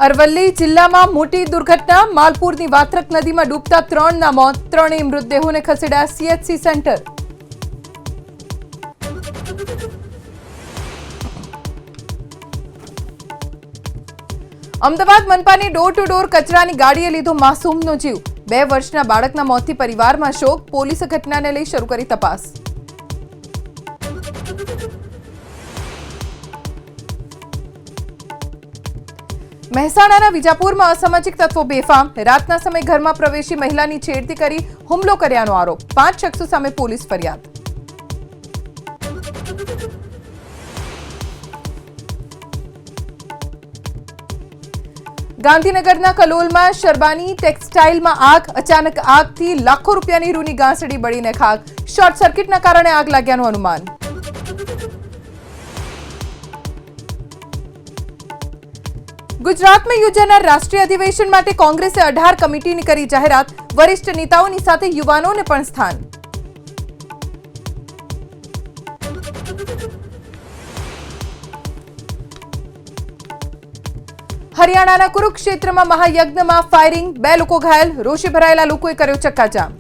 અરવલ્લી જિલ્લામાં મોટી દુર્ઘટના માલપુરની વાત્રક નદીમાં ડૂબતા 3ના મોત, 3 મૃતદેહોને ખસેડાયા સીએચસી સેન્ટર। અમદાવાદ મનપાની ડોર ટુ ડોર કચરાની ગાડીએ લીધો માસૂમનો જીવ, 2 વર્ષના બાળકના મોતથી પરિવારમાં શોક, પોલીસે ઘટનાને લઈ શરૂ કરી તપાસ। મહેસાણાના વિજાપુરમાં અસામાજિક તત્વો બેફામ, રાતના સમયે ઘરમાં પ્રવેશી મહિલાની છેડતી કરી હુમલો કર્યાનો આરોપ, 5 શખ્સો સામે પોલીસ ફરિયાદ। ગાંધીનગરના કલોલમાં શરબાની ટેક્સટાઇલમાં આગ, અચાનક આગથી લાખો રૂપિયાની રૂની ગાંસડી બળીને ખાક, શોર્ટ સર્કિટના કારણે આગ લાગ્યાનું અનુમાન। ગુજરાતમાં યોજાનાર રાષ્ટ્રીય અધિવેશન માટે કોંગ્રેસે 18 કમિટીની કરી જાહેરાત, વરિષ્ઠ નેતાઓની સાથે યુવાનોને પણ સ્થાન। હરિયાણાના કુરુક્ષેત્રમાં મહાયજ્ઞમાં ફાયરિંગ, 2 લોકો ઘાયલ, રોષે ભરાયેલા લોકોએ કર્યો ચક્કાજામ।